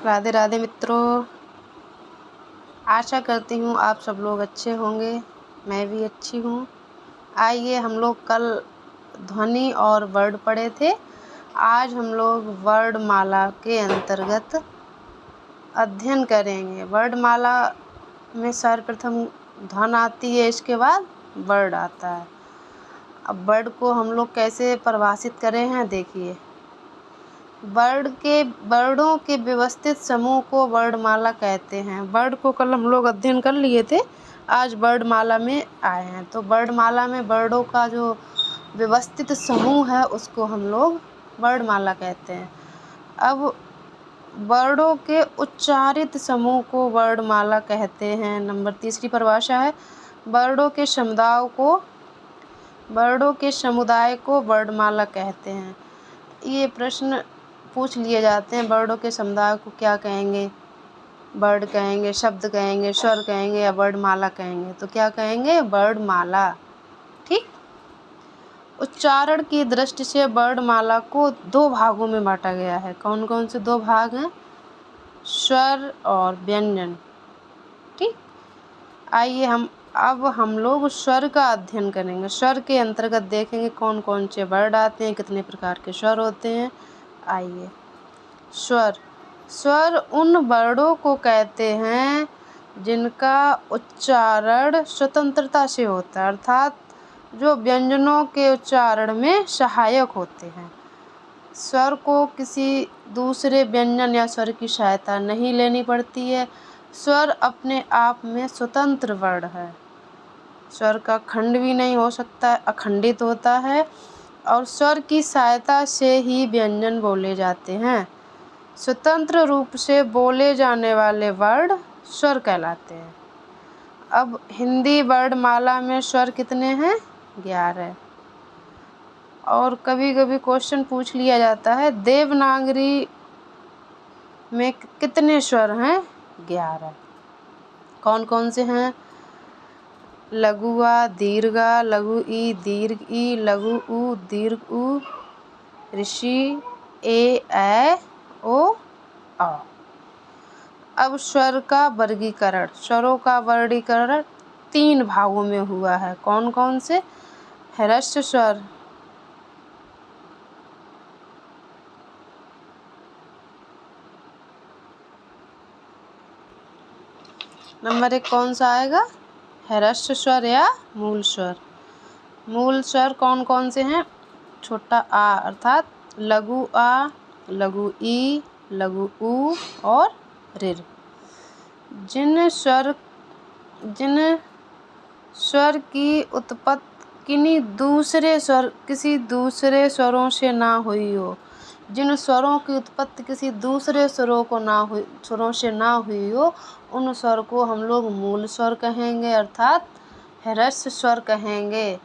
राधे राधे मित्रों, आशा करती हूँ आप सब लोग अच्छे होंगे। मैं भी अच्छी हूँ। आइए, हम लोग कल ध्वनि और वर्ड पढ़े थे। आज हम लोग वर्णमाला के अंतर्गत अध्ययन करेंगे। वर्णमाला में सर्वप्रथम ध्वन आती है, इसके बाद वर्ड आता है। अब वर्ड को हम लोग कैसे परिभाषित करें हैं, देखिए। वर्डों के व्यवस्थित समूह को वर्णमाला कहते हैं। वर्ड को कल हम लोग अध्ययन कर लिए थे, आज वर्णमाला में आए हैं। तो वर्णमाला में वर्डों का जो व्यवस्थित समूह है उसको हम लोग वर्णमाला कहते हैं। अब वर्डों के उच्चारित समूह को वर्णमाला कहते हैं। नंबर 3 परिभाषा है, वर्डों के समुदाय को वर्णमाला कहते हैं। ये प्रश्न पूछ लिए जाते हैं, वर्डों के समुदाय को क्या कहेंगे? वर्ड कहेंगे, शब्द कहेंगे, स्वर कहेंगे या वर्णमाला कहेंगे? तो क्या कहेंगे? वर्णमाला। ठीक। उच्चारण की दृष्टि से वर्णमाला को 2 भागों में बांटा गया है। कौन कौन से 2 भाग हैं? स्वर और व्यंजन। ठीक। आइए अब हम लोग स्वर का अध्ययन करेंगे। स्वर के अंतर्गत देखेंगे कौन कौन से वर्ड आते हैं, कितने प्रकार के स्वर होते हैं। आइए, स्वर उन वर्डों को कहते हैं जिनका उच्चारण स्वतंत्रता से होता है, अर्थात जो व्यंजनों के उच्चारण में सहायक होते हैं। स्वर को किसी दूसरे व्यंजन या स्वर की सहायता नहीं लेनी पड़ती है। स्वर अपने आप में स्वतंत्र वर्ण है। स्वर का खंड भी नहीं हो सकता, अखंडित होता है, और स्वर की सहायता से ही व्यंजन बोले जाते हैं। स्वतंत्र रूप से बोले जाने वाले वर्ड स्वर कहलाते हैं। अब हिंदी वर्णमाला में स्वर कितने हैं? 11। और कभी कभी क्वेश्चन पूछ लिया जाता है, देवनागरी में कितने स्वर हैं? 11। कौन कौन से हैं? लघु आ, दीर्घ आ, लघु ई, दीर्घ ई, लघु उ, दीर्घ उ, ऋषि, ए, ऐ, ओ, आ। अब स्वर का वर्गीकरण। स्वरों का वर्गीकरण 3 भागों में हुआ है। कौन कौन से? ह्रस्व स्वर, नंबर 1 कौन सा आएगा? ह्रस्व स्वर या मूल स्वर। मूल स्वर कौन कौन से हैं? छोटा आ अर्थात लघु आ, लघु ई, लघु उ और ऋ। जिन स्वर की उत्पत्ति किसी दूसरे स्वरों से ना हुई हो, जिन स्वरों की उत्पत्ति किसी दूसरे स्वरों से ना हुई हो, उन स्वर को हम लोग मूल स्वर कहेंगे, अर्थात ह्रस्व स्वर कहेंगे।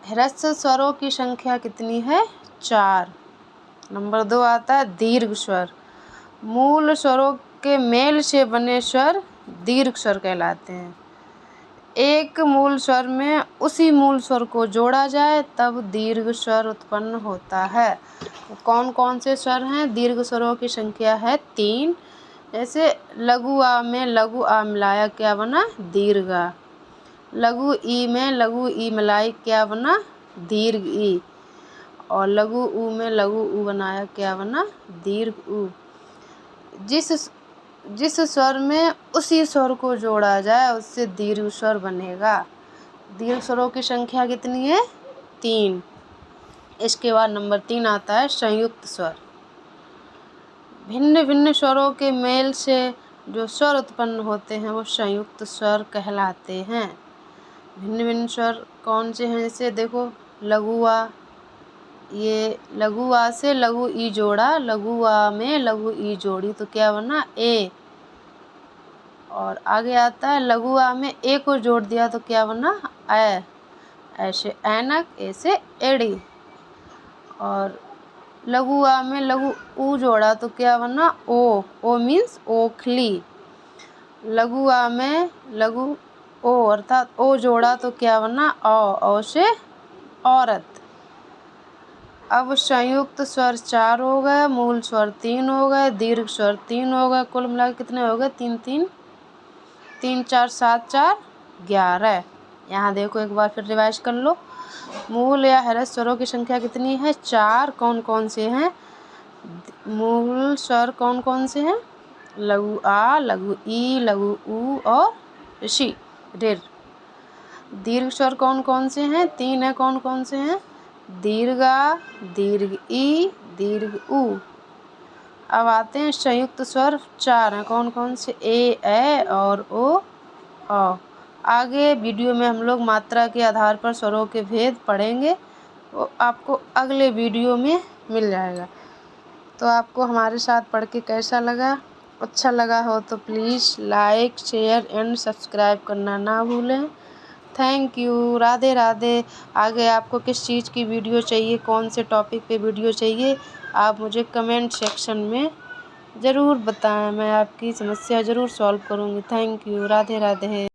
ह्रस्व स्वरों की संख्या कितनी है? 4। नंबर 2 आता है दीर्घ स्वर। मूल स्वरों के मेल से बने स्वर दीर्घ स्वर कहलाते हैं। एक मूल स्वर में उसी मूल स्वर को जोड़ा जाए तब दीर्घ स्वर उत्पन्न होता है। कौन कौन से स्वर हैं? दीर्घ स्वरों की संख्या है 3। जैसे लघु आ में लघु आ मिलाया क्या बना? दीर्घ आ। लघु ई में लघु ई मिलाई क्या बना? दीर्घ ई। और लघु उ में लघु उ बनाया क्या बना? दीर्घ उ। जिस स्वर में उसी स्वर को जोड़ा जाए उससे दीर्घ स्वर बनेगा। दीर्घ स्वरों की संख्या कितनी है? 3। इसके बाद नंबर 3 आता है संयुक्त स्वर। भिन्न भिन्न स्वरों के मेल से जो स्वर उत्पन्न होते हैं वो संयुक्त स्वर कहलाते हैं। भिन्न भिन्न स्वर कौन से हैं? जैसे देखो, लघु आ, ये लघु आ से लघु ई जोड़ा, लघु आ में लघु ई जोड़ी तो क्या बना? ए। और आगे आता है लघु आ में ए को जोड़ दिया तो क्या बना? ऐ। ऐसे ऐनक, ए से एड़ी। और लघु आ में लघु उ जोड़ा तो क्या बना? ओ। ओ मीन्स ओखली। लघु आ में लघु ओ अर्थात ओ जोड़ा तो क्या बना? औ। औ से औरत। अब संयुक्त स्वर 4 हो गए, मूल स्वर 3 हो गए, दीर्घ स्वर 3 हो गए। कुल मिला के कितने हो गए? 3 3 3 4 7 4 11। यहाँ देखो एक बार फिर रिवाइज कर लो। मूल या ह्रस्व स्वरों की संख्या कितनी है? 4। कौन कौन से हैं? मूल स्वर कौन कौन से हैं? लघु आ, लघु ई, लघु ऊ और ऋषि ऋ। दीर्घ स्वर कौन कौन से हैं? 3 है। कौन कौन से हैं? दीर्घ आ, दीर्घ ई, दीर्घ ऊ। अब आते हैं संयुक्त स्वर 4 हैं। कौन कौन से? ए और ओ औ। आगे वीडियो में हम लोग मात्रा के आधार पर स्वरों के भेद पढ़ेंगे, वो आपको अगले वीडियो में मिल जाएगा। तो आपको हमारे साथ पढ़ के कैसा लगा? अच्छा लगा हो तो please like, share and subscribe करना ना भूलें। Thank you. राधे राधे। आगे आपको किस चीज़ की वीडियो चाहिए, कौन से टॉपिक पे वीडियो चाहिए, आप मुझे कमेंट सेक्शन में ज़रूर बताएं। मैं आपकी समस्या ज़रूर सॉल्व करूँगी। Thank you. राधे राधे।